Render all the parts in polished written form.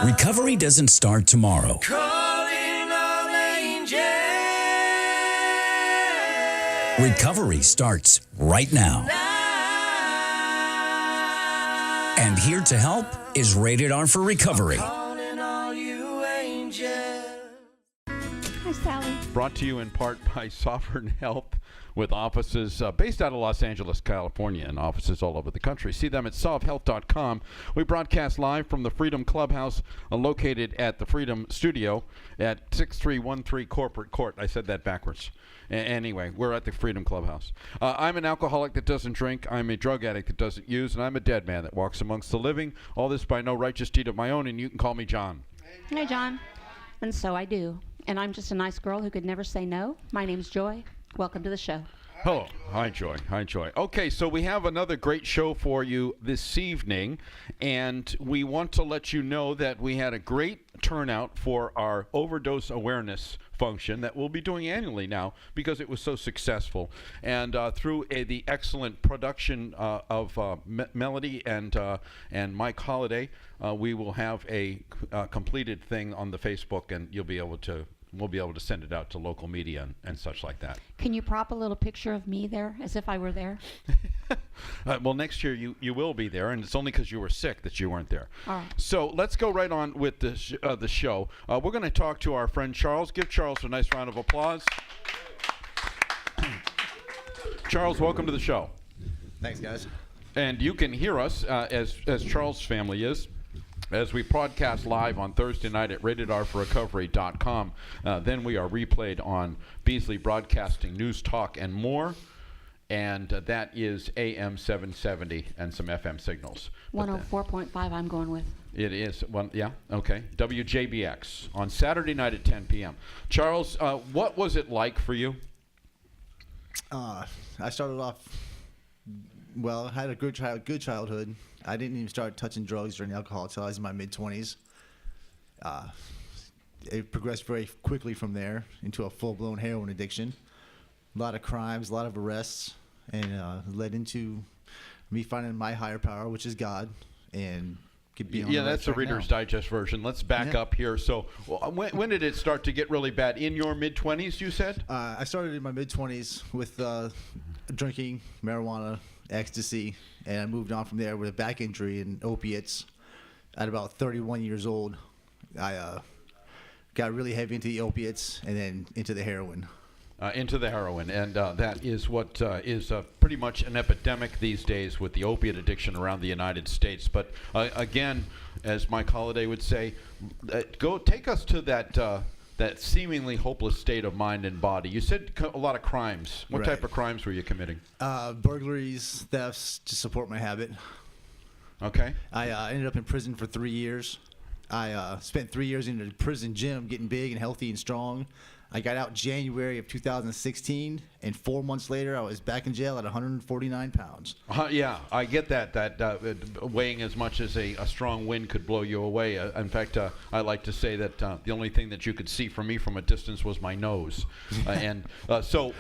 Recovery doesn't start tomorrow. Calling all angels. Recovery starts right now. And here to help is Rated R for Recovery. Calling all you angels. Hi, Sally. Brought to you in part by Sovereign Health, with offices based out of Los Angeles, California, and offices all over the country. See them at sovhealth.com. We broadcast live from the Freedom Clubhouse, located at the Freedom Studio at 6313 Corporate Court. I said that backwards. Anyway, we're at the Freedom Clubhouse. I'm an alcoholic that doesn't drink. I'm a drug addict that doesn't use. And I'm a dead man that walks amongst the living. All this by no righteous deed of my own. And you can call me John. Hey, John. And so I do. And I'm just a nice girl who could never say no. My name's Joy. Welcome to the show. Hello. Hi, Joy. Hi, Joy. Okay, so we have another great show for you this evening, and we want to let you know that we had a great turnout for our overdose awareness function that we'll be doing annually now because it was so successful. And through the excellent production of Melody and Mike Holliday, we will have a completed thing on the Facebook, and we'll be able to send it out to local media and such like that. Can you prop a little picture of me there as if I were there? Well, next year you will be there, and it's only because you were sick that you weren't there. All right. So let's go right on with the show. We're going to talk to our friend Charles. Give Charles a nice round of applause. Charles, welcome to the show. Thanks, guys. And you can hear us, as Charles' family is, as we broadcast live on Thursday night at ratedrforrecovery.com. Then we are replayed on Beasley Broadcasting, News Talk, and more. And that is AM 770 and some FM signals. 104.5 I'm going with. It is. Yeah, okay. WJBX on Saturday night at 10 p.m. Charles, what was it like for you? I started off, well, I had a good childhood. I didn't even start touching drugs or any alcohol until I was in my mid-20s. It progressed very quickly from there into a full-blown heroin addiction. A lot of crimes, a lot of arrests, and led into me finding my higher power, which is God, and be on the right that's the track Reader's now. Digest version. Let's back up here. So when did it start to get really bad? In your mid-20s, you said? I started in my mid-20s with drinking, marijuana, ecstasy, and I moved on from there with a back injury and opiates. At about 31 years old, I got really heavy into the opiates and then into the heroin. And that is what is pretty much an epidemic these days with the opiate addiction around the United States. But again, as Mike Holliday would say, go take us to that seemingly hopeless state of mind and body. You said a lot of crimes. What type of crimes were you committing? Burglaries, thefts to support my habit. Okay. I ended up in prison for 3 years. I spent 3 years in the prison gym getting big and healthy and strong. I got out January of 2016, and 4 months later, I was back in jail at 149 pounds. Yeah, I get that weighing as much as a strong wind could blow you away. In fact, I like to say that the only thing that you could see from me from a distance was my nose. So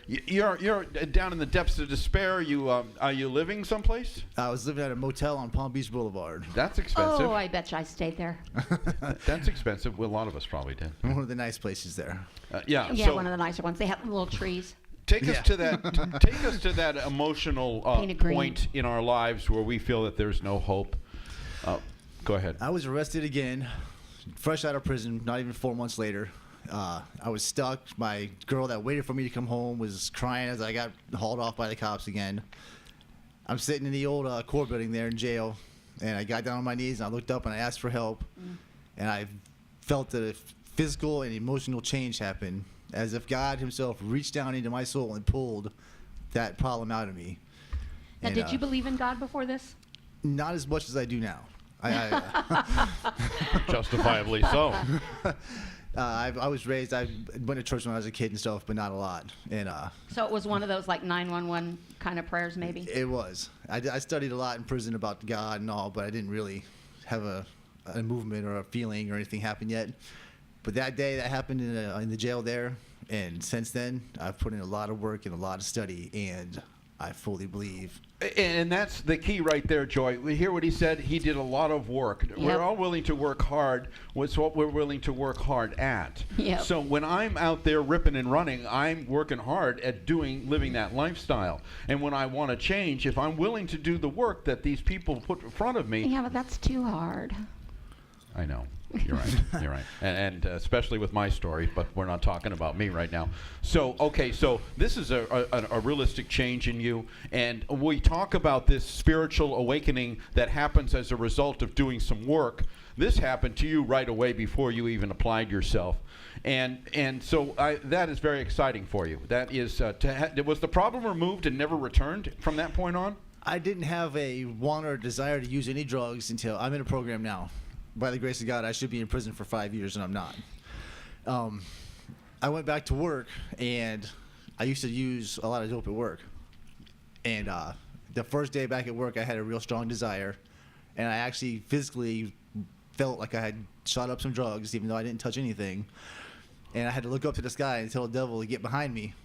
you're down in the depths of despair. Are you living someplace? I was living at a motel on Palm Beach Boulevard. That's expensive. Oh, I bet you I stayed there. That's expensive. Well, a lot of us probably did. One of the nice places there. Yeah, one of the nicer ones. They have little trees. Take us to that. Take us to that emotional point in our lives where we feel that there's no hope. Go ahead. I was arrested again, fresh out of prison. Not even 4 months later. I was stuck. My girl that waited for me to come home was crying as I got hauled off by the cops again. I'm sitting in the old court building there in jail, and I got down on my knees and I looked up and I asked for help, and I felt that a physical and emotional change happen, as if God himself reached down into my soul and pulled that problem out of me. Now, did you believe in God before this? Not as much as I do now. Justifiably so. I was raised, I went to church when I was a kid and stuff, but not a lot. And so it was one of those like 911 kind of prayers maybe? It was. I studied a lot in prison about God and all, but I didn't really have a movement or a feeling or anything happen yet. But that day that happened in the jail there, and since then I've put in a lot of work and a lot of study, and I fully believe And that's the key right there, Joy. We hear what he said. He did a lot of work. Yep. We're all willing to work hard. What's what we're willing to work hard at. Yep. So when I'm out there ripping and running, I'm working hard at living that lifestyle. And when I want to change, if I'm willing to do the work that these people put in front of me, Yeah, but that's too hard. I know. You're right. You're right. And especially with my story, but we're not talking about me right now. So, okay, so this is a realistic change in you. And we talk about this spiritual awakening that happens as a result of doing some work. This happened to you right away before you even applied yourself. And so that is very exciting for you. That is, was the problem removed and never returned from that point on? I didn't have a want or desire to use any drugs until I'm in a program now. By the grace of God, I should be in prison for 5 years, and I'm not. I went back to work, and I used to use a lot of dope at work. And the first day back at work, I had a real strong desire, and I actually physically felt like I had shot up some drugs, even though I didn't touch anything. And I had to look up to the sky and tell the devil to get behind me,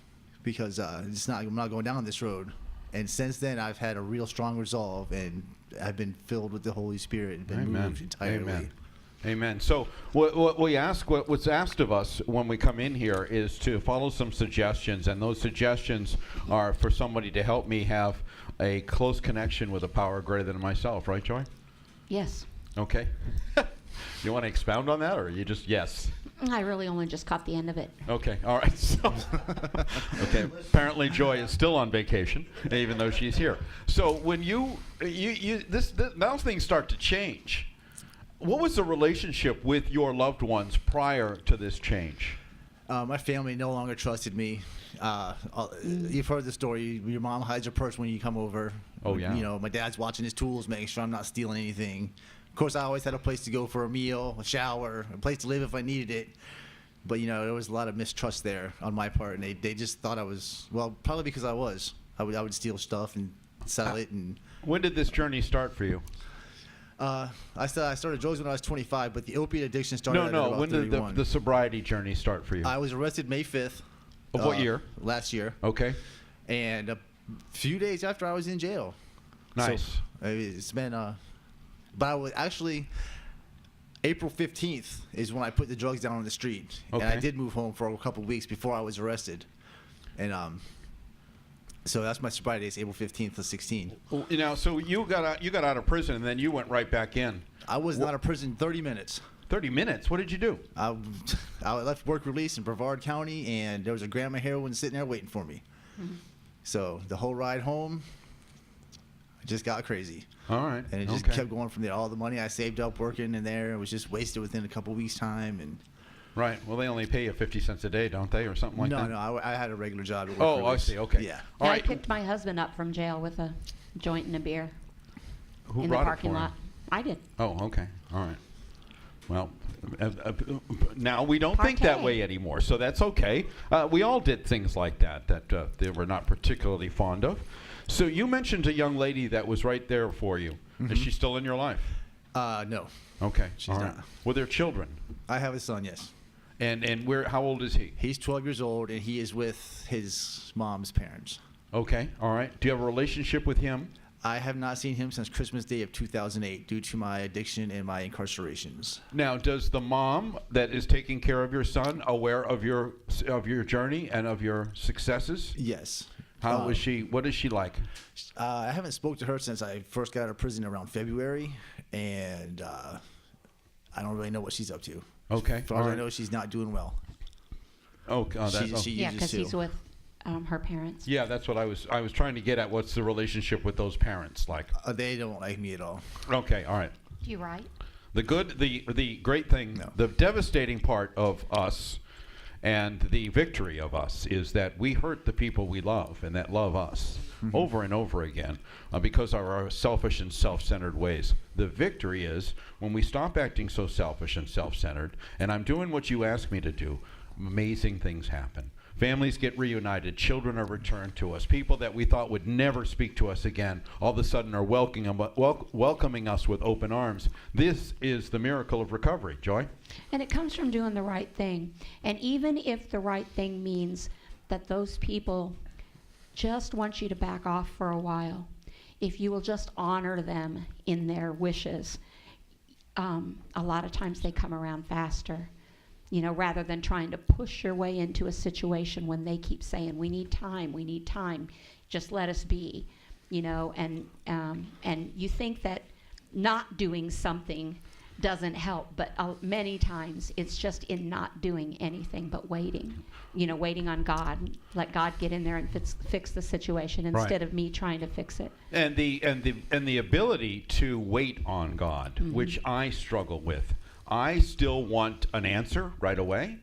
because I'm not going down this road. And since then, I've had a real strong resolve, and I've been filled with the Holy Spirit and been moved entirely. Amen. Amen. So what's asked of us when we come in here is to follow some suggestions, and those suggestions are for somebody to help me have a close connection with a power greater than myself. Right, Joy? Yes. Okay. You want to expound on that, or you just yes? I really only just caught the end of it. Okay, all right. So, okay. Apparently, Joy is still on vacation, even though she's here. So, when now things start to change. What was the relationship with your loved ones prior to this change? My family no longer trusted me. You've heard the story. Your mom hides her purse when you come over. Oh yeah. You know, my dad's watching his tools, making sure I'm not stealing anything. Of course, I always had a place to go for a meal, a shower, a place to live if I needed it. But, you know, there was a lot of mistrust there on my part, and they just thought I was, well, probably because I would steal stuff and sell it. And when did this journey start for you? I started drugs when I was 25, but the opiate addiction started at about when 31. did the sobriety journey start for you? I was arrested May 5th. Of what year? Last year. Okay. And a few days after I was in jail. Nice. So, it's been, but I was actually, April 15th is when I put the drugs down on the street. Okay. And I did move home for a couple of weeks before I was arrested. And so that's my sobriety date, April 15th to 16. Well, you know, so you got out of prison, and then you went right back in. I was out of prison 30 minutes. 30 minutes? What did you do? I left work release in Brevard County, and there was a gram of heroin sitting there waiting for me. Mm-hmm. So the whole ride home, I just got crazy. All right. And it just kept going from there. All the money I saved up working in there was just wasted within a couple weeks' time. And right. Well, they only pay you 50 cents a day, don't they, or something like that? No, I had a regular job. At work Oh, release. I see. Okay. Yeah. All I right. picked my husband up from jail with a joint and a beer Who in brought the parking it for lot. him? I did. Oh, okay. All right. Well, now we don't think that Partay. way anymore, so that's okay. We all did things like that they were not particularly fond of. So you mentioned a young lady that was right there for you. Mm-hmm. Is she still in your life? No. Okay. She's all right. not. Were there children? I have a son, yes. And where? How old is he? He's 12 years old, and he is with his mom's parents. Okay. All right. Do you have a relationship with him? I have not seen him since Christmas Day of 2008 due to my addiction and my incarcerations. Now, does the mom that is taking care of your son aware of your journey and of your successes? Yes. How is she? What is she like? I haven't spoke to her since I first got out of prison around February, and I don't really know what she's up to. Okay. As far as I know, she's not doing well. She Yeah, uses because to. he's with her parents. Yeah, that's what I was trying to get at. What's the relationship with those parents like? They don't like me at all. Okay, all right. Do you write? The great thing, No. the devastating part of us and the victory of us is that we hurt the people we love and that love us over and over again because of our selfish and self-centered ways. The victory is when we stop acting so selfish and self-centered, and I'm doing what you ask me to do, amazing things happen. Families get reunited. Children are returned to us. People that we thought would never speak to us again all of a sudden are welcoming us with open arms. This is the miracle of recovery. Joy? And it comes from doing the right thing. And even if the right thing means that those people just want you to back off for a while, if you will just honor them in their wishes, a lot of times they come around faster. Rather than trying to push your way into a situation when they keep saying, we need time, just let us be, and you think that not doing something doesn't help, but many times it's just in not doing anything but waiting, waiting on God. Let God get in there and fix the situation instead of me trying to fix it. And the ability to wait on God, which I struggle with. I still want an answer right away,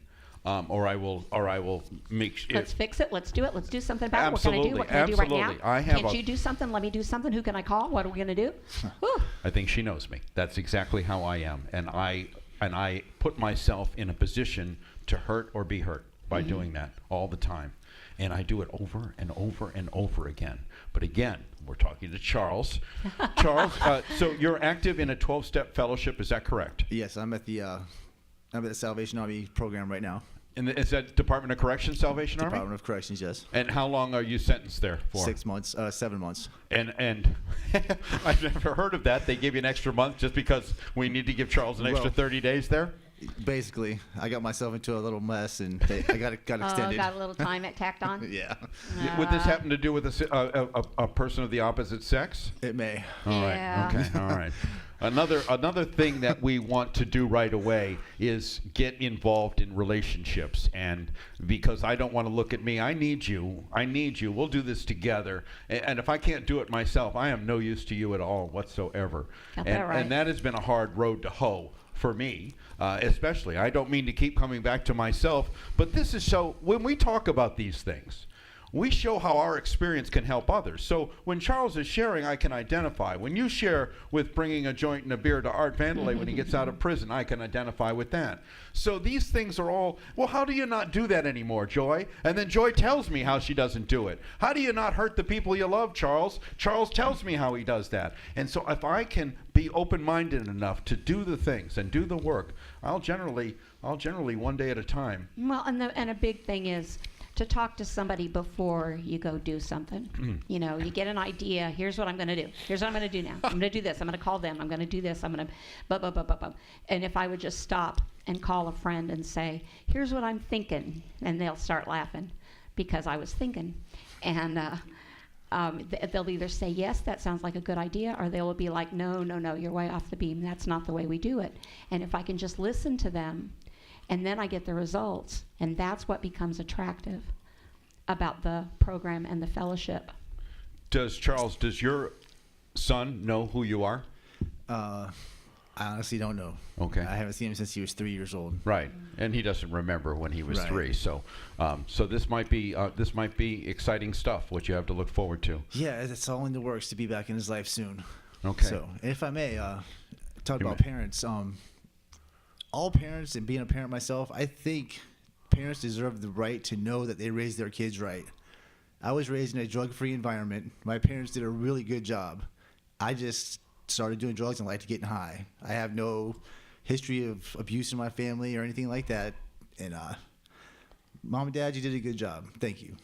or I will make sure. Let's fix it. Let's do it. Let's do something about it. Absolutely, What can I do? What can I do right now? Can't you a- do something? Let me do something. Who can I call? What are we going to do? Whew. I think she knows me. That's exactly how I am, and I put myself in a position to hurt or be hurt by doing that all the time, and I do it over and over and over again. But again, we're talking to Charles. Charles, so you're active in a 12-step fellowship. Is that correct? Yes, I'm at the Salvation Army program right now. And is that Department of Corrections, Salvation Army? Department of Corrections, yes. And how long are you sentenced there for? 6 months, 7 months. And I've never heard of that. They give you an extra month just because we need to give Charles an extra 30 days there? Basically, I got myself into a little mess, and I got extended. Oh, got a little time tacked on? Yeah. Would this happen to do with a person of the opposite sex? It may. All right. Yeah. Okay. All right. Another thing that we want to do right away is get involved in relationships, and because I don't want to look at me, I need you. We'll do this together. And if I can't do it myself, I am no use to you at all whatsoever. Got that right. And that has been a hard road to hoe for me, especially. I don't mean to keep coming back to myself, but this is so, when we talk about these things, we show how our experience can help others. So when Charles is sharing, I can identify. When you share with bringing a joint and a beer to Art Vandelay when he gets out of prison, I can identify with that. So these things are all, well, how do you not do that anymore, Joy? And then Joy tells me how she doesn't do it. How do you not hurt the people you love, Charles? Charles tells me how he does that. And so if I can be open-minded enough to do the things and do the work, I'll generally one day at a time. Well, and a big thing is to talk to somebody before you go do something. You get an idea. Here's what I'm going to do. Here's what I'm going to do now. I'm going to do this. I'm going to call them. I'm going to do this. I'm going to And if I would just stop and call a friend and say, here's what I'm thinking, and they'll start laughing because I was thinking. And they'll either say, yes, that sounds like a good idea, or they'll be like, no, you're way off the beam. That's not the way we do it. And if I can just listen to them, and then I get the results, and that's what becomes attractive about the program and the fellowship. Does your son know who you are? I honestly don't know. Okay. I haven't seen him since he was 3 years old. Right, and he doesn't remember when he was Right. 3. So, so this might be exciting stuff. What you have to look forward to. Yeah, it's all in the works to be back in his life soon. Okay. So, if I may, talk You about may. parents. All parents, and being a parent myself, I think parents deserve the right to know that they raised their kids right. I was raised in a drug-free environment. My parents did a really good job. I just started doing drugs and liked getting high. I have no history of abuse in my family or anything like that. And Mom and Dad, you did a good job. Thank you.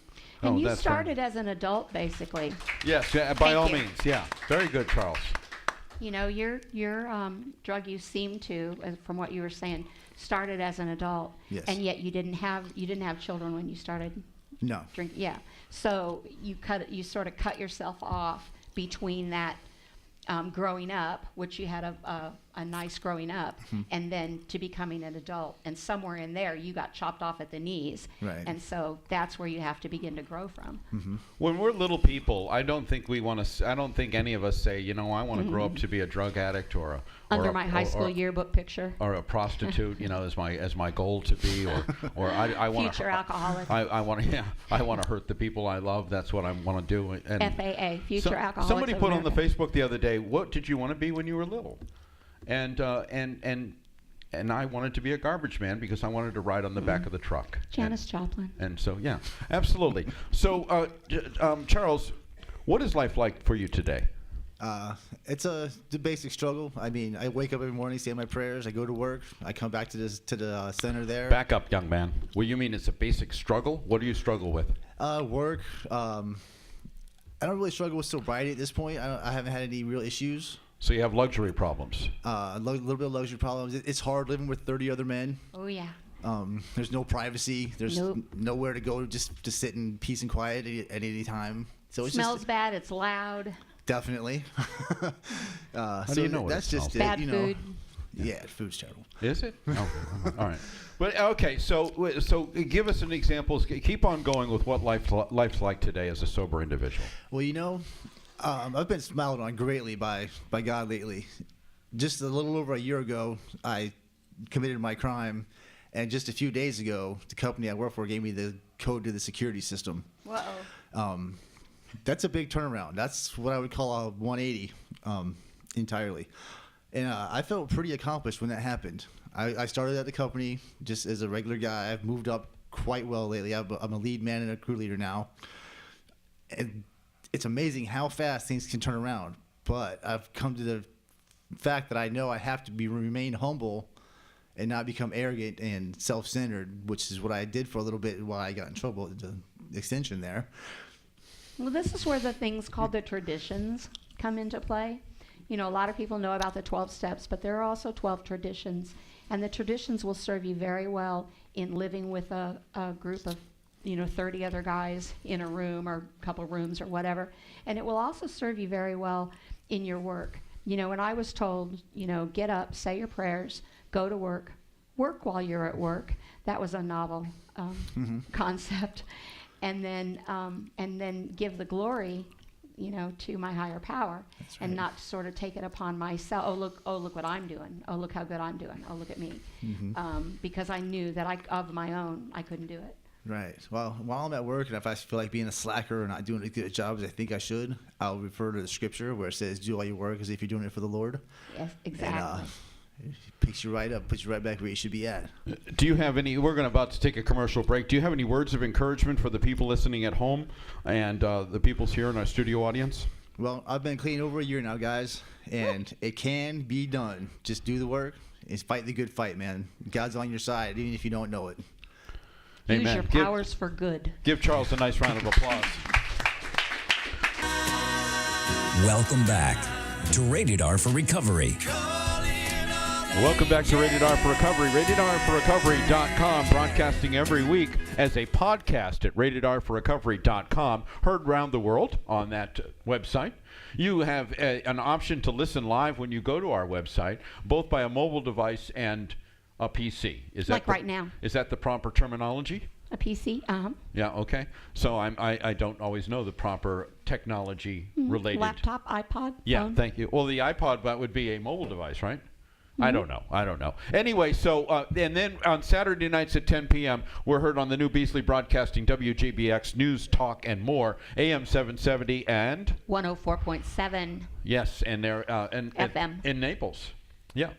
And you that's started as an adult, basically. Yes, yeah, by Thank all you. means. Yeah, very good, Charles. Your drug use seemed to, from what you were saying, started as an adult, Yes. and yet you didn't have children when you started No. drinking. Yeah, so you sort of cut yourself off between that growing up, which you had a nice growing up, and then to becoming an adult, and somewhere in there you got chopped off at the knees, Right. and so that's where you have to begin to grow from. When we're little people, I don't think any of us say, I want to grow up to be a drug addict or Under my high school yearbook picture. or a prostitute, as my goal to be, or I want Future alcoholic. I want to hurt the people I love. That's what I want to do. And FAA, Future Alcoholics somebody of put on the America. Facebook the other day, what did you want to be when you were little? And I wanted to be a garbage man because I wanted to ride on the back of the truck. Janis Joplin. And so, yeah, absolutely. So, Charles, what is life like for you today? It's the basic struggle. I mean, I wake up every morning, say my prayers, I go to work, I come back to the center there. Back up, young man. Well, you mean it's a basic struggle? What do you struggle with? Work. I don't really struggle with sobriety at this point. I haven't had any real issues. So you have luxury problems. A little bit of luxury problems. It's hard living with 30 other men. Oh, yeah. There's no privacy. There's Nope. nowhere to go just to sit in peace and quiet at any time. So it's Smells just, bad. It's loud. definitely. How do you know what that's it just smells it, Bad you know. food. Yeah, food's terrible. Is it? Okay. All right. But okay, so give us an example. Keep on going with what life's like today as a sober individual. Well, you know, I've been smiled on greatly by God lately. Just a little over a year ago, I committed my crime, and just a few days ago, the company I work for gave me the code to the security system. Whoa. That's a big turnaround. That's what I would call a 180 entirely. And I felt pretty accomplished when that happened. I started at the company just as a regular guy. I've moved up quite well lately. I'm a lead man and a crew leader now. And it's amazing how fast things can turn around. But I've come to the fact that I know I have to remain humble and not become arrogant and self-centered, which is what I did for a little bit while I got in trouble at the extension there. Well, this is where the things called the traditions come into play. You know, a lot of people know about the 12 steps, but there are also 12 traditions. And the traditions will serve you very well in living with a group of, 30 other guys in a room or a couple rooms or whatever. And it will also serve you very well in your work. You know, when I was told, get up, say your prayers, go to work while you're at work, that was a novel concept. And then give the glory, to my higher power. That's and right. not sort of take it upon myself. Oh, look what I'm doing. Oh, look how good I'm doing. Oh, look at me. Because I knew that of my own, I couldn't do it. Right. Well, while I'm at work, and if I feel like being a slacker or not doing as good a job as I think I should, I'll refer to the scripture where it says, do all your work as if you're doing it for the Lord. Yes, exactly. And it picks you right up, puts you right back where you should be at. Do you have any? We're about to take a commercial break. Do you have any words of encouragement for the people listening at home and the people's here in our studio audience? Well, I've been clean over a year now, guys, and it can be done. Just do the work and fight the good fight, man. God's on your side, even if you don't know it. Use Amen. your powers for good. Give Charles a nice round of applause. Welcome back to Rated R for Recovery. Welcome back to Rated R for Recovery. RatedRforRecovery.com, broadcasting every week as a podcast at RatedRforRecovery.com, heard around the world on that website. You have an option to listen live when you go to our website, both by a mobile device and a PC. Is Like that right now. Is that the proper terminology? A PC? Yeah, okay. So I don't always know the proper technology related. Laptop, iPod, Yeah, phone. thank you. Well, the iPod, that would be a mobile device, right? I don't know. Anyway, so and then on Saturday nights at 10 p.m., we're heard on the new Beasley Broadcasting, WGBX, News, Talk, and More, AM 770 and 104.7. yes, and they're FM. in Naples. Yeah,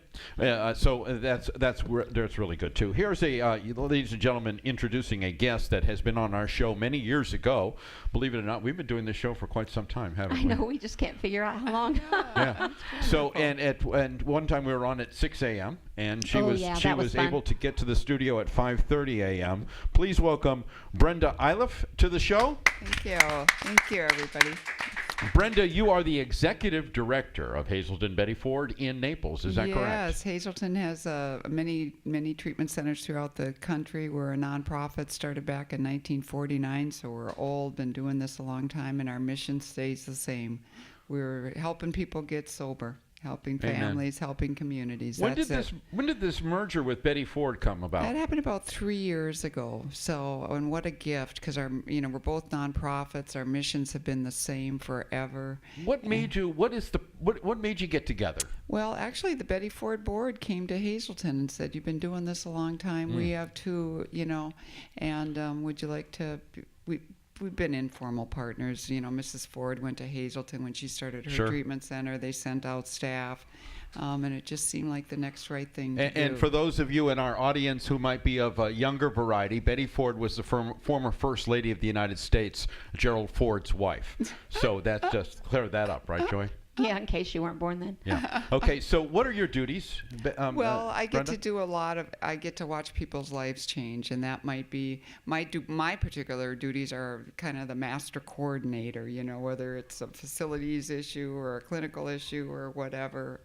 so that's really good too. Here's ladies and gentlemen, introducing a guest that has been on our show many years ago. Believe it or not, we've been doing this show for quite some time, haven't I we? know, we just can't figure out how long. Yeah. So and one time we were on at 6 a.m. and she was fun. able to get to the studio at 5:30 a.m. Please welcome Brenda Iliff to the show. Thank you, everybody. Brenda, you are the executive director of Hazelden Betty Ford in Naples. Is that correct? Yes, Hazelden has many treatment centers throughout the country. We're a nonprofit, started back in 1949, so we're old, been doing this a long time, and our mission stays the same. We're helping people get sober, helping Amen. Families, helping communities. When That's did this merger with Betty Ford come about? That happened about 3 years ago. So, and what a gift, because we're both nonprofits. Our missions have been the same forever. What made you? What made you get together? Well, actually, the Betty Ford board came to Hazelden and said, "You've been doing this a long time. We have too, and would you like to?" We've been informal partners. Mrs. Ford went to Hazelden when she started her Sure. treatment center. They sent out staff, and it just seemed like the next right thing to do. And for those of you in our audience who might be of a younger variety, Betty Ford was the former First Lady of the United States, Gerald Ford's wife. So that just clear that up, right, Joy? Yeah, in case you weren't born then. Yeah. Okay. So, what are your duties? Well, I get Brenda? to do I get to watch people's lives change, and that might be my particular duties are kind of the master coordinator, whether it's a facilities issue or a clinical issue or whatever.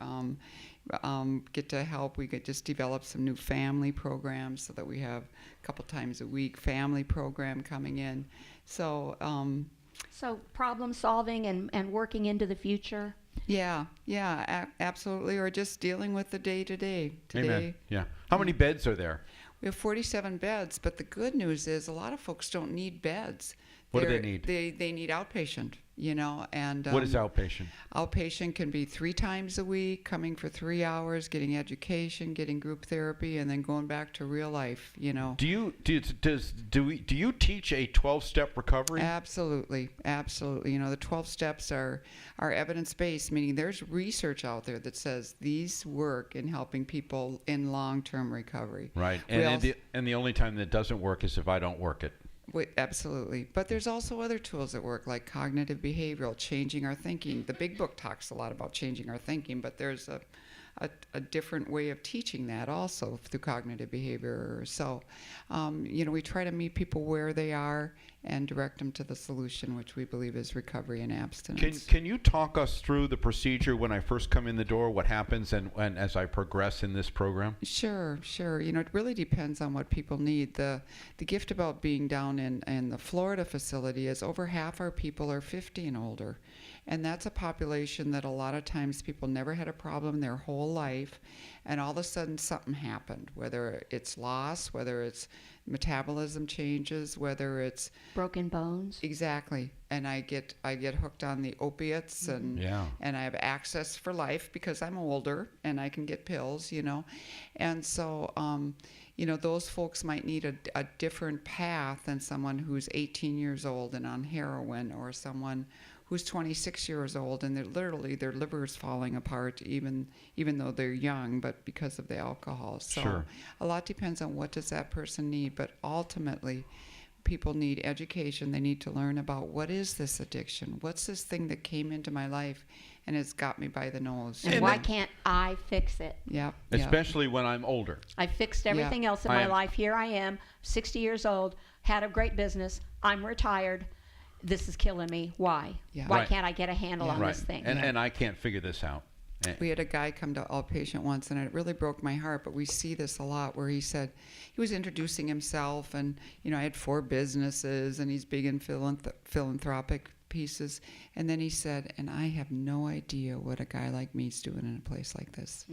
Get to help. We could just develop some new family programs so that we have a couple times a week family program coming in. So, So problem solving and working into the future. yeah, absolutely. Or just dealing with the day to day. Amen. Yeah. How many beds are there? We have 47 beds, but the good news is a lot of folks don't need beds. What do they need? They need outpatient, and What is outpatient? outpatient can be 3 times a week, coming for 3 hours, getting education, getting group therapy, and then going back to real life, Do you teach a 12-step recovery? Absolutely. The 12 steps are evidence-based, meaning there's research out there that says these work in helping people in long-term recovery. Right. We And the only time that doesn't work is if I don't work it. Absolutely. But there's also other tools that work, like cognitive behavioral, changing our thinking. The big book talks a lot about changing our thinking, but there's a different way of teaching that also through cognitive behavior. So, we try to meet people where they are and direct them to the solution, which we believe is recovery and abstinence. Can you talk us through the procedure when I first come in the door, what happens, and as I progress in this program? Sure. It really depends on what people need. The gift about being down in the Florida facility is over half our people are 50 and older. And that's a population that a lot of times people never had a problem their whole life, and all of a sudden something happened, whether it's loss, whether it's metabolism changes, whether it's Broken bones. exactly. And I get hooked on the opiates, and I have access for life because I'm older and I can get pills, And so those folks might need a different path than someone who's 18 years old and on heroin, or someone who's 26 years old and their liver's falling apart even though they're young, but because of the alcohol. So Sure. A lot depends on what does that person need, but ultimately people need education. They need to learn about what is this addiction? What's this thing that came into my life and has got me by the nose? And why can't I fix it? Yep. Especially when I'm older. I fixed everything else in my life. Here I am, 60 years old, had a great business. I'm retired. This is killing me. Why? Yeah. Why Right. can't I get a handle on Right. this thing? And I can't figure this out. We had a guy come to outpatient once, and it really broke my heart, but we see this a lot, where he said he was introducing himself, and I had 4 businesses, and he's big in philanthropic pieces, and then he said, and I have no idea what a guy like me's doing in a place like this.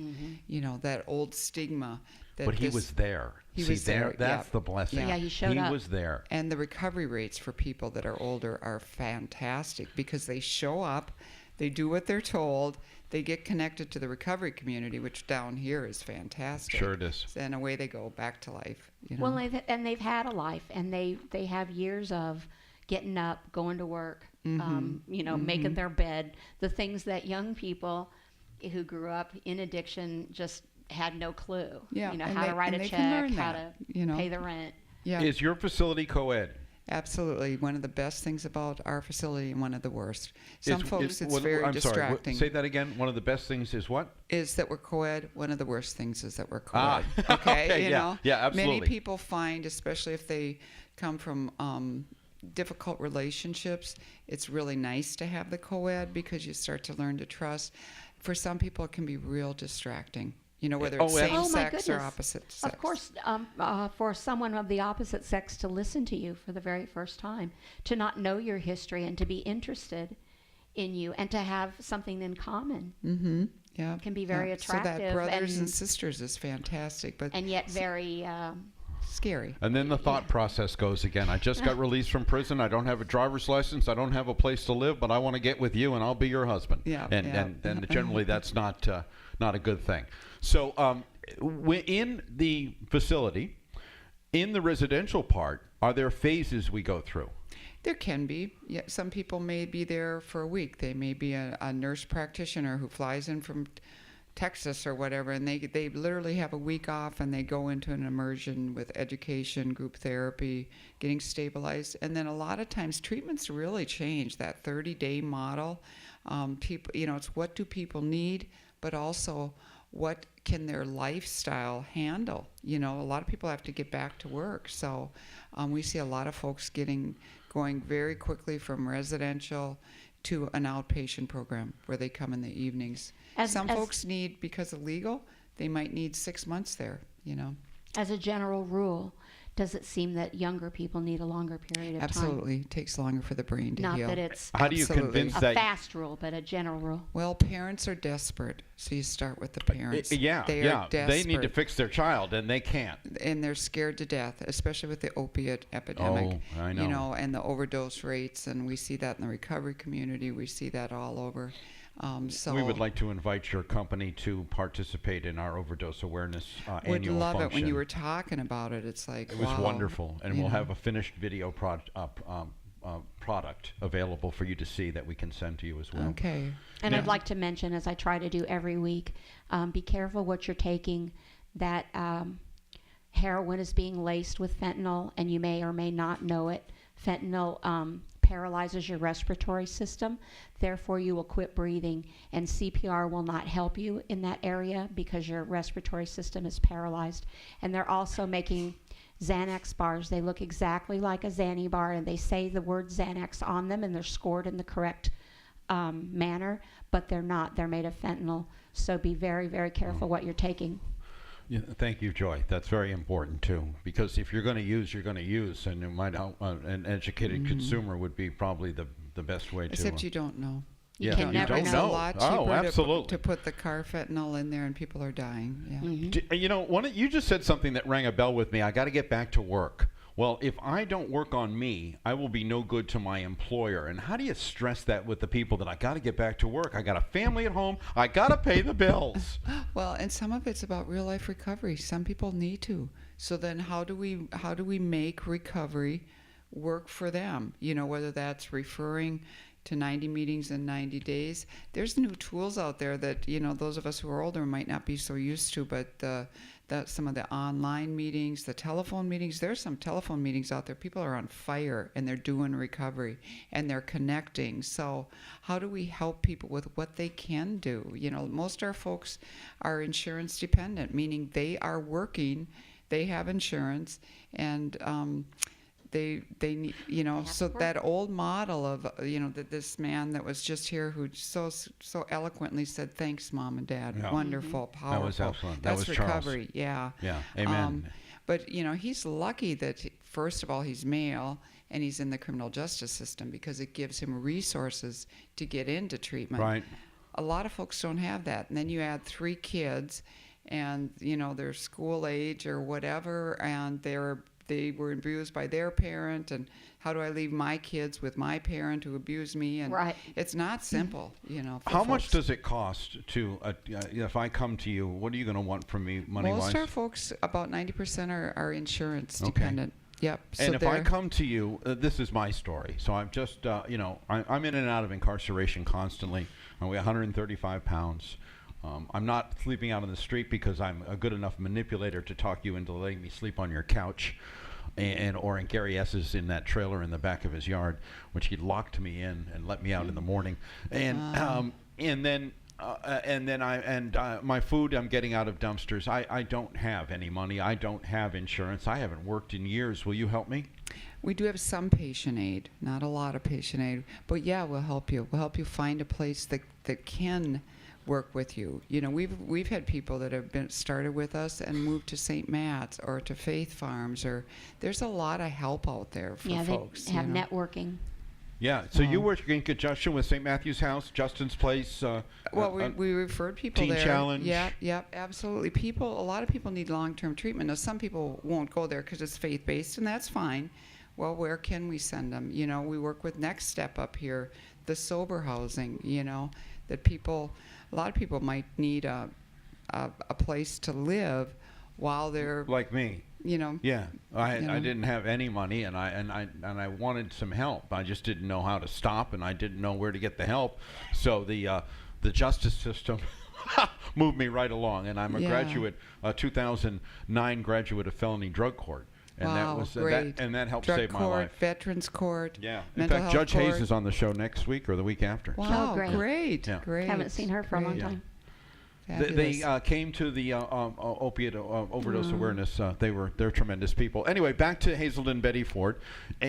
That old stigma. But he was there. He See, was there. That's Yeah. the blessing. Yeah, he showed up. He was there. And the recovery rates for people that are older are fantastic because they show up, they do what they're told, they get connected to the recovery community, which down here is fantastic. Sure it is. And away they go back to life. Well, they've had a life, and they have years of getting up, going to work, making their bed, the things that young people who grew up in addiction just had no clue. Yeah, How to write a check, how to pay the rent. Yeah. Is your facility co-ed? Absolutely. One of the best things about our facility, and one of the worst. Some folks, it's I'm very Sorry, distracting. say that again. One of the best things is what? Is that we're co-ed. One of the worst things is that we're co-ed. Ah, Okay, okay, yeah, absolutely. Many people find, especially if they come from difficult relationships, it's really nice to have the co-ed because you start to learn to trust. For some people, it can be real distracting. Whether it's same Oh, my sex or goodness. opposite sex. Of course, for someone of the opposite sex to listen to you for the very first time, to not know your history and to be interested in you and to have something in common Yeah, can be very attractive. So that brothers and sisters is fantastic, but and yet very scary. And then the thought process goes again. I just got released from prison. I don't have a driver's license. I don't have a place to live, but I want to get with you, and I'll be your husband. And generally that's not a good thing. So in the facility, in the residential part, are there phases we go through? There can be. Yeah, some people may be there for a week. They may be a nurse practitioner who flies in from Texas or whatever, and they literally have a week off and they go into an immersion with education, group therapy, getting stabilized, and then a lot of times treatments really change. That 30-day model, people, it's what do people need, but also what can their lifestyle handle. A lot of people have to get back to work, so we see a lot of folks going very quickly from residential to an outpatient program where they come in the evenings. Some folks need, because of legal, they might need 6 months there, As a general rule, does it seem that younger people need a longer period of time? Absolutely. It takes longer for the brain to Not heal. that it's How do you Absolutely. convince a that? fast rule, but a general rule. Well, parents are desperate, so you start with the parents. Yeah, They yeah. are desperate. They need to fix their child, and they can't. And they're scared to death, especially with the opiate epidemic. Oh, I know. And the overdose rates, and we see that in the recovery community. We see that all over. So We would like to invite your company to participate in our overdose awareness would annual love function. it when you were talking about it. It's like, It was wow. wonderful, and we'll have a finished video product available for you to see that we can send to you as well. Okay. And Yeah. I'd like to mention, as I try to do every week, be careful what you're taking. That heroin is being laced with fentanyl, and you may or may not know it. Fentanyl paralyzes your respiratory system. Therefore, you will quit breathing, and CPR will not help you in that area because your respiratory system is paralyzed. And they're also making Xanax bars. They look exactly like a Xanny bar, and they say the word Xanax on them, and they're scored in the correct manner, but they're not. They're made of fentanyl. So be very, very careful what you're taking. Yeah, thank you, Joy. That's very important too, because if you're going to use, you're going to use, and it might an educated consumer would be probably the best way to. Except you don't know. You Yeah, can you never don't It's know. a lot Oh, cheaper absolutely. to put the carfentanil in there, and people are dying. Yeah. You just said something that rang a bell with me. I got to get back to work. Well, if I don't work on me, I will be no good to my employer. And how do you stress that with the people that I got to get back to work? I got a family at home. I got to pay the bills. Well, and some of it's about real life recovery. Some people need to. So then how do we make recovery work for them? Whether that's referring to 90 meetings in 90 days. There's new tools out there that, those of us who are older might not be so used to, but some of the online meetings, the telephone meetings, there's some telephone meetings out there. People are on fire and they're doing recovery and they're connecting. So how do we help people with what they can do? Most of our folks are insurance dependent, meaning they are working, they have insurance, and they need, so that old model of, that this man that was just here who so eloquently said, thanks, Mom and Dad. Yeah. Wonderful, powerful. That was excellent. That That's was Charles. recovery. Yeah. Yeah, amen. But, he's lucky that, first of all, he's male and he's in the criminal justice system because it gives him resources to get into treatment. Right. A lot of folks don't have that. And then you add 3 kids and, they're school age or whatever, and they were abused by their parent, and how do I leave my kids with my parent who abused me? And Right. it's not simple, for How much folks. does it cost to, if I come to you, what are you going to want from me money-wise? Most of our folks, about 90% are insurance Okay. dependent. Yep. And So if I they're- come to you, this is my story. So I'm just, I'm in and out of incarceration constantly. I weigh 135 pounds. I'm not sleeping out on the street because I'm a good enough manipulator to talk you into letting me sleep on your couch, or in Gary S's in that trailer in the back of his yard, which he locked me in and let me out in the morning, and then my food I'm getting out of dumpsters. I don't have any money. I don't have insurance. I haven't worked in years. Will you help me? We do have some patient aid, not a lot of patient aid, but yeah, we'll help you. We'll help you find a place that can work with you. We've had people that have been started with us and moved to St. Matt's or to Faith Farms, or there's a lot of help out there for folks. They have networking. Yeah. So you work in conjunction with St. Matthew's House, Justin's Place. Well, we referred people Teen there. Challenge. Yep, absolutely. A lot of people need long-term treatment. Now, some people won't go there because it's faith-based, and that's fine. Well, where can we send them? We work with Next Step up here, the sober housing. That a lot of people might need a place to live while they're like me. Yeah, I know. didn't have any money, and I wanted some help. I just didn't know how to stop, and I didn't know where to get the help. So the justice system moved me right along. And I'm a Yeah. graduate, 2009 graduate of felony drug court. And Wow, that was great. that helped Drug save my court, life. Veterans Court. Yeah. In mental fact, health Judge court. Hayes is on the show next week or the week after. Wow, Oh, great. great, Yeah. great. Haven't seen her for a long Great. time. They Fabulous. came to the opiate overdose awareness. They're tremendous people. Anyway, back to Hazelden Betty Ford.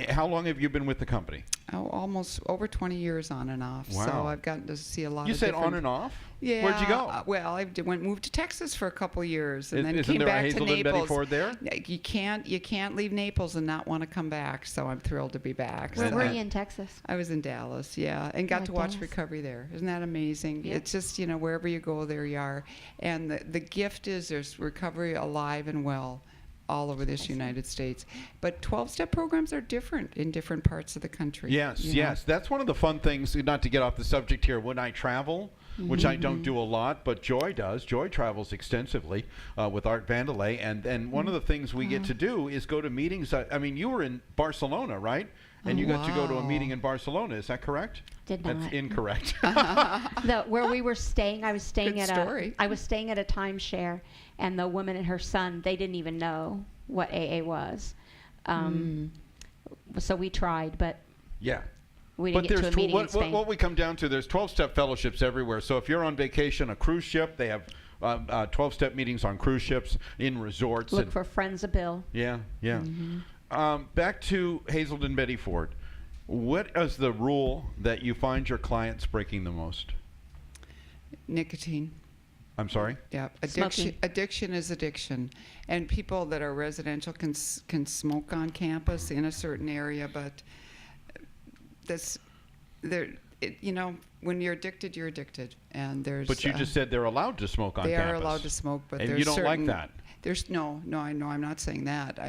How long have you been with the company? Almost over 20 years on and off. Wow. So I've gotten to see a lot You of said different... on and off? Yeah. Where'd you go? Well, I moved to Texas for a couple years, and then Isn't came there a back to Hazelden Naples. Betty Ford there? You can't leave Naples and not want to come back. So I'm thrilled to be back. Where So were you in Texas? I was in Dallas, yeah, and got Oh, to watch Dallas. recovery there. Isn't that amazing? Yeah. It's just, wherever you go, there you are. And the gift is there's recovery alive and well all over this United States. But 12-step programs are different in different parts of the country. Yes, you know? yes. That's one of the fun things, not to get off the subject here, when I travel, which I don't do a lot, but Joy does. Joy travels extensively with Art Vandelay. And one of the things we get to do is go to meetings. I mean, you were in Barcelona, right? And you got to go to a Wow. meeting in Barcelona. Is that correct? Did That's not. incorrect. Where we were staying, I was staying Good at story. I was staying at a timeshare, and the woman and her son, they didn't even know what AA was. So we tried, but Yeah. we didn't But get to there's a meeting in Spain. what we come down to, there's 12-step fellowships everywhere. So if you're on vacation, a cruise ship, they have 12-step meetings on cruise ships, in resorts. Look and for Friends of Bill. Yeah, yeah. Back to Hazelden Betty Ford. What is the rule that you find your clients breaking the most? Nicotine. I'm sorry? Yeah, Smoking. addiction is addiction, and people that are residential can smoke on campus in a certain area, but when you're addicted, and there's. But you just said they're allowed to smoke on they campus. are allowed to smoke, but And there's you don't like certain, that. There's no, I know I'm not saying that.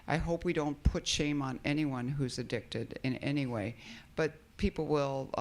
I hope we don't put shame on anyone who's addicted in any way, but people will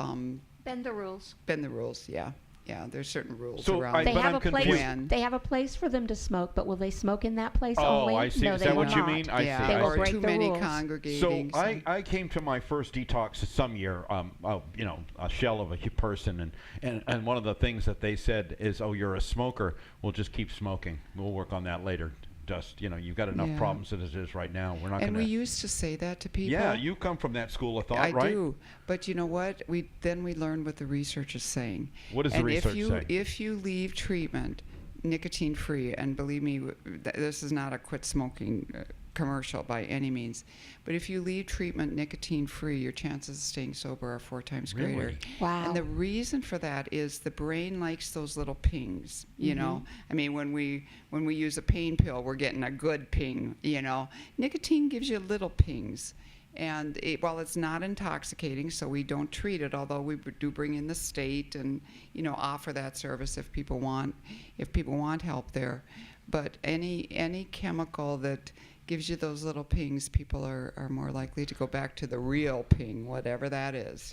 Bend the rules. bend the rules. Yeah, there's certain rules So around. They but have I'm a place. confused. When- They have a place for them to smoke, but will they smoke in that place Oh, only? I see. No, Is they that will what you not. mean? I yeah, see. They will or break too the many rules. congregating. So I came to my first detox some year, a shell of a person, and one of the things that they said is, "Oh, you're a smoker. We'll just keep smoking. We'll work on that later. Just you've got enough Yeah. problems as it is right now. We're not And going we used to say that to people. Yeah, you come from that school of thought, I right? do, but you know what? We learned what the research is saying. What does the and research say? If you leave treatment nicotine free, and believe me, this is not a quit smoking commercial by any means, but if you leave treatment nicotine free, your chances of staying sober are 4 times greater. Really? Wow. And the reason for that is the brain likes those little pings. You know, I mean, when we use a pain pill, we're getting a good ping. Nicotine gives you little pings. And while it's not intoxicating, so we don't treat it, although we do bring in the state and offer that service if people want help there. But any chemical that gives you those little pings, people are more likely to go back to the real ping, whatever that is.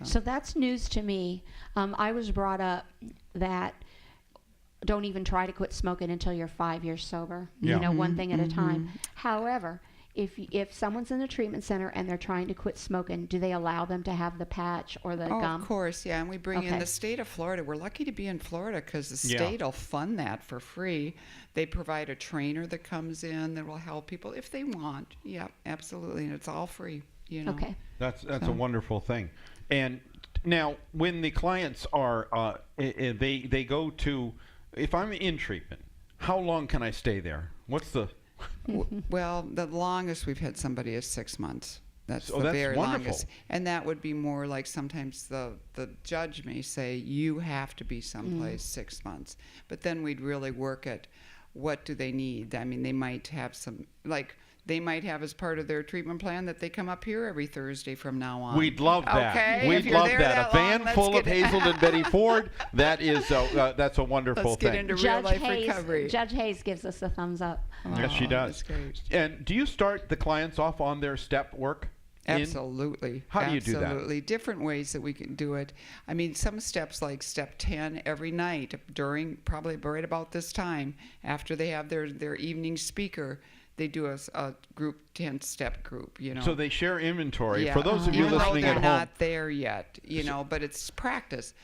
So that's news to me. I was brought up that don't even try to quit smoking until you're 5 years sober. Yeah. One thing at a time. However, if someone's in a treatment center and they're trying to quit smoking, do they allow them to have the patch or the gum? Of course, yeah. And we bring in Okay. the state of Florida. We're lucky to be in Florida because the Yeah. state will fund that for free. They provide a trainer that comes in that will help people if they want. Yeah, absolutely. And it's all free. Okay. That's So- a wonderful thing. And now, when the clients are, they go to, if I'm in treatment, how long can I stay there? What's the? Well, the longest we've had somebody is 6 months. That's Oh, the that's very wonderful. longest. And that would be more like sometimes the judge may say, you have to be someplace 6 months. But then we'd really work at what do they need. I mean, they might have they might have as part of their treatment plan that they come up here every Thursday from now on. We'd love that. Okay, We'd if you're love there that. A that long, van let's full of get- Hazelden Betty Ford. That's a wonderful Let's get thing. into real life recovery. Judge Hayes gives us a thumbs up. Yes, she Oh, does. that's great. And do you start the clients off on their step work? Absolutely. How do you do that? Absolutely. Different ways that we can do it. I mean, some steps like step 10 every night during probably right about this time after they have their evening speaker, they do a group 10-step group, So they share inventory. Yeah. For those of you Even though listening they're at home, not there yet, but it's practice.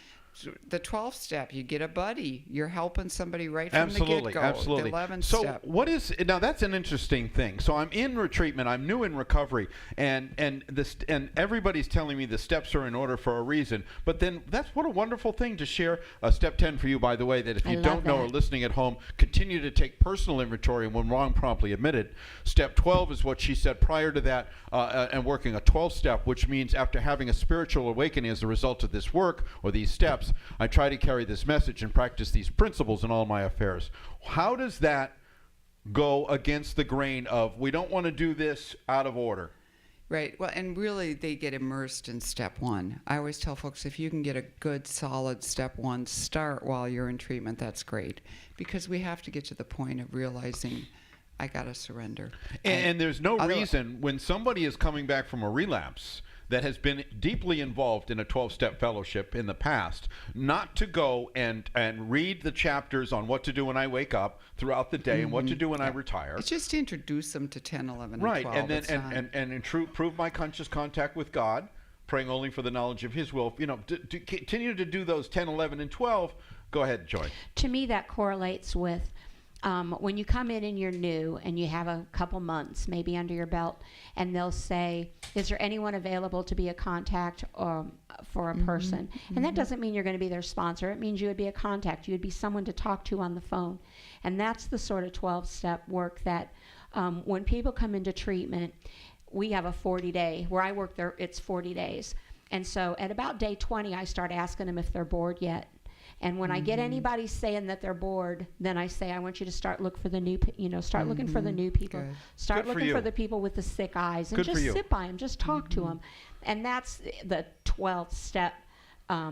the 12th step, you get a buddy. You're helping somebody right from the Absolutely, get-go. absolutely. The 11th So step. what is now? That's an interesting thing. So I'm in retreatment. I'm new in recovery, and everybody's telling me the steps are in order for a reason. But then that's what a wonderful thing to share. Step 10 for you, by the way, that if I you love don't know or that. listening at home, continue to take personal inventory, and when wrong, promptly admit it. Step 12 is what she said prior to that, and working a 12 step, which means after having a spiritual awakening as a result of this work or these steps, I try to carry this message and practice these principles in all my affairs. How does that go against the grain of we don't want to do this out of order? Right. Well, and really, they get immersed in step 1. I always tell folks, if you can get a good, solid step 1 start while you're in treatment, that's great. Because we have to get to the point of realizing, I got to surrender. And there's no reason when somebody is coming back from a relapse that has been deeply involved in a 12-step fellowship in the past, not to go and read the chapters on what to do when I wake up throughout the day and what to do when I retire. It's just to introduce them to 10, 11, Right, and 12. and then prove my conscious contact with God, praying only for the knowledge of His will. You know, to continue to do those 10, 11, and 12. Go ahead, Joy. To me, that correlates with when you come in and you're new and you have a couple months maybe under your belt, and they'll say, is there anyone available to be a contact for a person? And that doesn't mean you're going to be their sponsor. It means you would be a contact. You would be someone to talk to on the phone. And that's the sort of 12-step work that when people come into treatment, we have a 40-day. Where I work there, it's 40 days. And so at about day 20, I start asking them if they're bored yet. And when I get anybody saying that they're bored, then I say, I want you to start looking for the new, start looking for the new people. Good. Start Good for looking you. for the people with the sick eyes, and Good for just you. sit by them, just talk to them. And that's the 12th step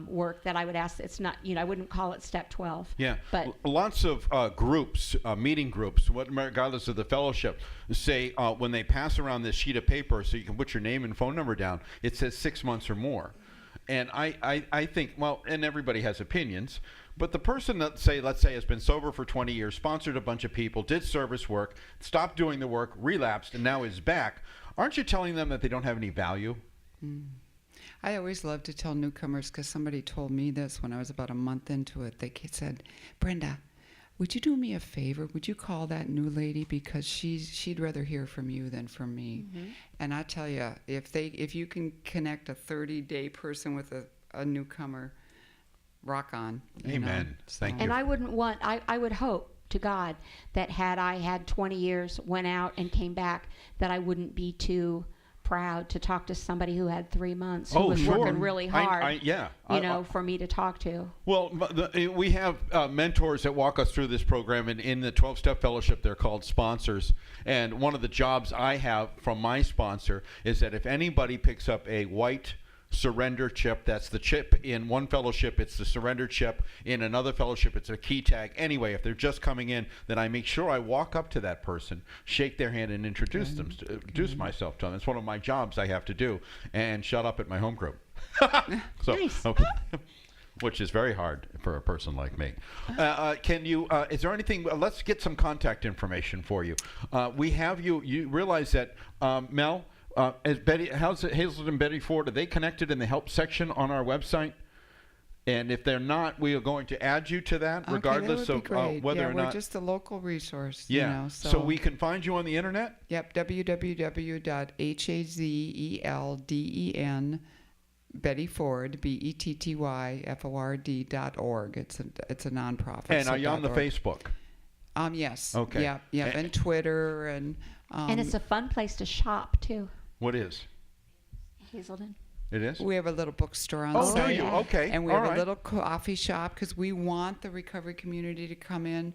work that I would ask. It's not, I wouldn't call it step 12. Yeah, But lots of groups, meeting groups, regardless of the fellowship, say when they pass around this sheet of paper so you can put your name and phone number down, it says 6 months or more. And I think, well, and everybody has opinions, but the person that let's say has been sober for 20 years, sponsored a bunch of people, did service work, stopped doing the work, relapsed, and now is back, aren't you telling them that they don't have any value? I always love to tell newcomers, because somebody told me this when I was about a month into it. They said, Brenda, would you do me a favor? Would you call that new lady, because she'd rather hear from you than from me. And I tell you, if you can connect a 30-day person with a newcomer, rock on. Amen. Thank you. And I wouldn't want, I would hope to God that had I had 20 years, went out and came back, that I wouldn't be too proud to talk to somebody who had 3 months, who was sure. working really hard, Yeah. for me to talk to. Well, we have mentors that walk us through this program, and in the 12-step fellowship, they're called sponsors. And one of the jobs I have from my sponsor is that if anybody picks up a white surrender chip, that's the chip in one fellowship, it's the surrender chip. In another fellowship, it's a key tag. Anyway, if they're just coming in, then I make sure I walk up to that person, shake their hand, and introduce myself to them. It's one of my jobs I have to do, and shut up at my home group. So, Nice. okay. Which is very hard for a person like me. Can you, is there anything, let's get some contact information for you. We have you realize that, Mel, how's Hazelden Betty Ford, are they connected in the help section on our website? And if they're not, we are going to add you to that, regardless that of would be great. whether or we're not. just a local resource. Yeah. So we can find you on the internet? Yep, www.hazelden Betty Ford, BettyFord.org. It's a nonprofit. And are you on the Facebook? Yes. Okay. Yep, and Twitter and And it's a fun place to shop, too, What is? Hazelden. It is? we have a little bookstore on Oh, site. do you? Okay. And we All have right. a little coffee shop, because we want the recovery community to come in.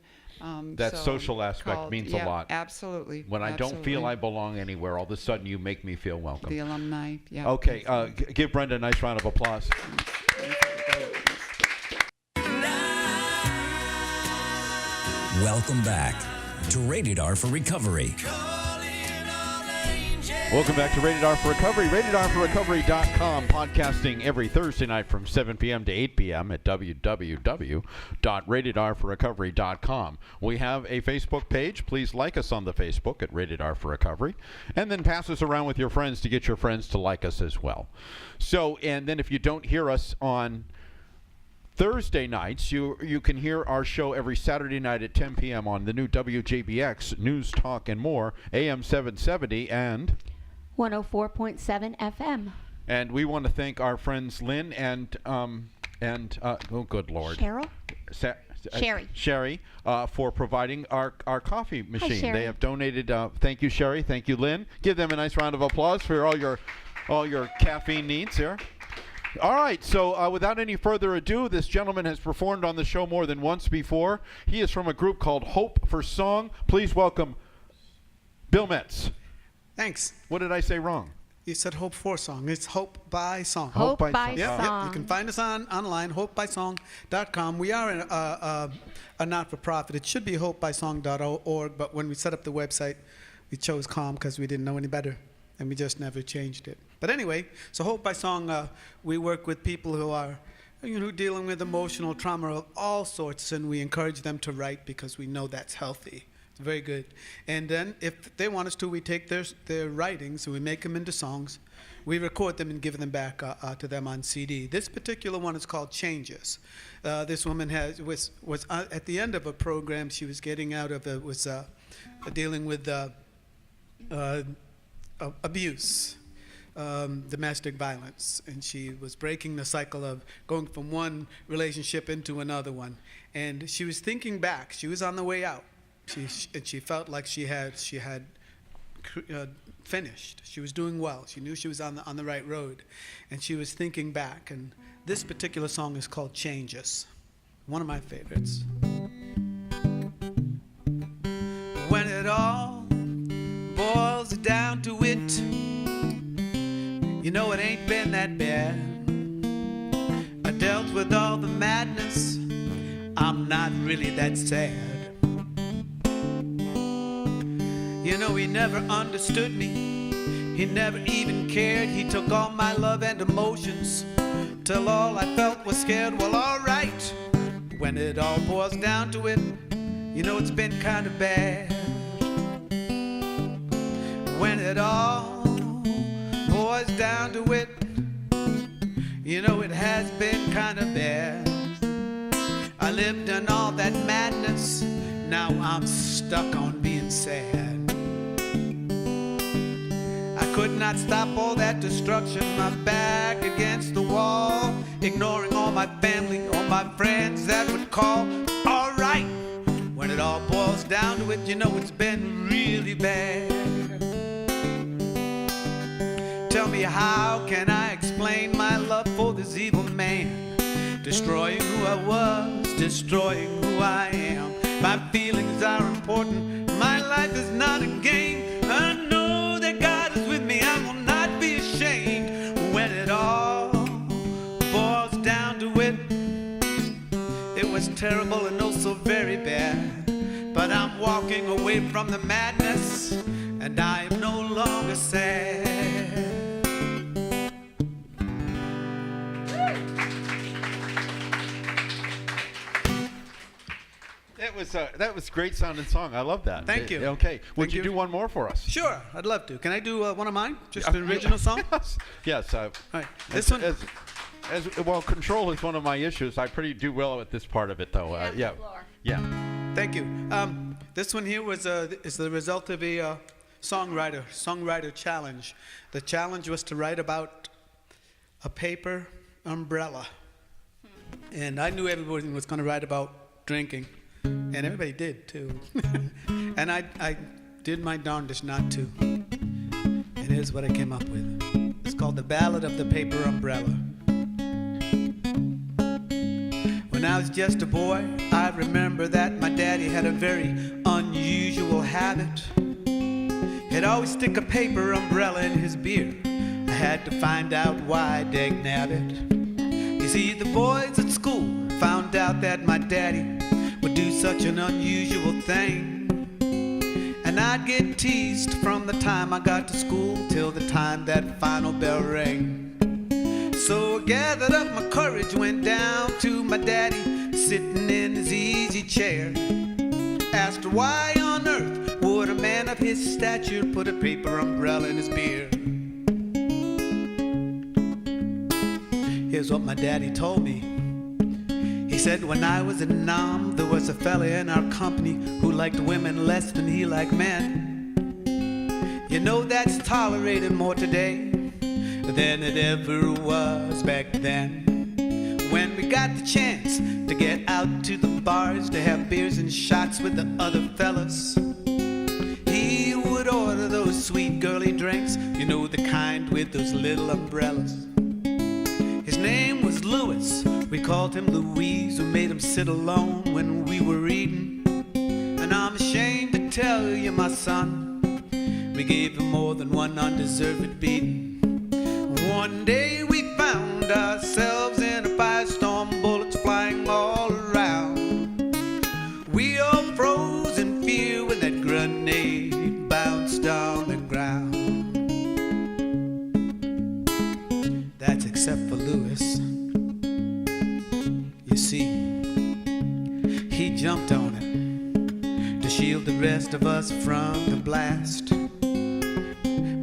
That social aspect means a lot. Absolutely. When I don't feel I belong anywhere, all of a sudden you make me feel welcome. The alumni, yeah. Okay, give Brenda a nice round of applause. Welcome back to Rated R for Recovery. Welcome back to Rated R for Recovery, ratedrforrecovery.com, podcasting every Thursday night from 7 p.m. to 8 p.m. at www.ratedrforrecovery.com. We have a Facebook page. Please like us on the Facebook at Rated R for Recovery, and then pass us around with your friends to get your friends to like us as well. So, and then if you don't hear us on Thursday nights, you can hear our show every Saturday night at 10 p.m. on the new WJBX News Talk and More, AM 770 and 104.7 FM. And we want to thank our friends Lynn and oh good Lord, Cheryl? Sherry, for providing our coffee machine. Sherry. They have donated. Thank you, Sherry. Thank you, Lynn. Give them a nice round of applause for all your caffeine needs here. All right, so without any further ado, this gentleman has performed on the show more than once before. He is from a group called Hope for Song. Please welcome Bill Metz. Thanks. What did I say wrong? You said Hope for Song. It's Hope by Song. Hope by Song. Yep, Song. yep. You can find us online, hopebysong.com. We are a not-for-profit. It should be hopebysong.org, but when we set up the website, we chose COM because we didn't know any better, and we just never changed it. But anyway, so Hope by Song, we work with people who are dealing with emotional trauma of all sorts, and we encourage them to write because we know that's healthy. It's very good. And then if they want us to, we take their writings and we make them into songs. We record them and give them back to them on CD. This particular one is called Changes. This woman was at the end of a program she was getting out of. It was dealing with abuse, domestic violence, and she was breaking the cycle of going from one relationship into another one. And she was thinking back. She was on the way out. She felt like she had finished. She was doing well. She knew she was on the right road, and she was thinking back. And this particular song is called Changes, one of my favorites. When it all boils down to it, it ain't been that bad. I dealt with all the madness. I'm not really that sad. He never understood me. He never even cared. He took all my love and emotions till all I felt was scared. Well, all right. When it all boils down to it, it's been kind of bad. When it all boils down to it, it has been kind of bad. I lived in all that madness. Now I'm stuck on being sad. I could not stop all that destruction, my back against the wall, ignoring all my family, all my friends that would call. All right, when it all boils down to it, it's been really bad. Tell me, how can I explain my love for this evil man, destroying who I was, destroying who I am? My feelings are important, my life is not a game. I know that God is with me, I will not be ashamed. When it all boils down to it, it was terrible and oh so very bad. But I'm walking away from the madness, and I am no longer sad. That was great sounding song. I love that. Thank you. Okay. Would Thank you you. do one more for us? Sure, I'd love to. Can I do one of mine? Just the original song? Yes. All right. This one. Well, control is one of my issues. I pretty do well at this part of it, though. Yeah. Thank you. This one here is the result of a songwriter challenge. The challenge was to write about a paper umbrella. And I knew everybody was going to write about drinking. And everybody did, too. And I did my darndest not to. And here's what I came up with. It's called The Ballad of the Paper Umbrella. When I was just a boy, I remember that my daddy had a very unusual habit. He'd always stick a paper umbrella in his beer. I had to find out why, dag nabbit. You see, the boys at school found out that my daddy would do such an unusual thing. And I'd get teased from the time I got to school till the time that final bell rang. So I gathered up my courage, went down to my daddy, sitting in his easy chair. Asked why on earth would a man of his stature put a paper umbrella in his beer? Here's what my daddy told me. said, when I was in Nam, there was a fella in our company who liked women less than he liked men. You know that's tolerated more today than it ever was back then. When we got the chance to get out to the bars to have beers and shots with the other fellas, he would order those sweet girly drinks, you know, the kind with those little umbrellas. His name was Louis, we called him Louise. We made him sit alone when we were eating. And I'm ashamed to tell you, my son, we gave him more than one undeserved beating. One day we found ourselves in a firestorm, bullets flying all around. We all froze in fear when that grenade bounced on the ground. That's except for Louis. You see, he jumped on it to shield the rest of us from the blast.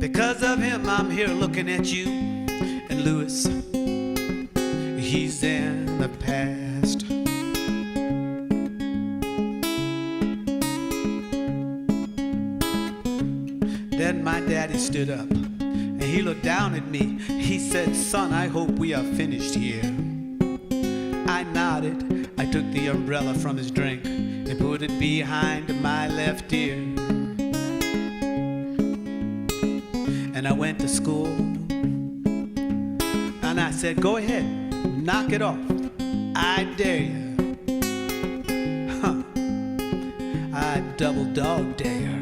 Because of him, I'm here looking at you, and Louis, he's in the past. Then my daddy stood up, and he looked down at me. He said, son, I hope we are finished here. I nodded. I took the umbrella from his drink and put it behind my left ear. And I went to school, and I said, go ahead, knock it off, I dare you. Huh. I double dog dare.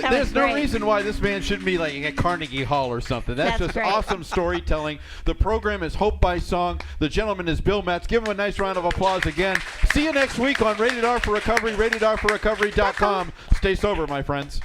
There's no great. reason why this man shouldn't be like at Carnegie Hall or something. That's just great. awesome storytelling. The program is Hope by Song. The gentleman is Bill Metz. Give him a nice round of applause again. See you next week on Rated R for Recovery, ratedrforrecovery.com. Stay sober, my friends.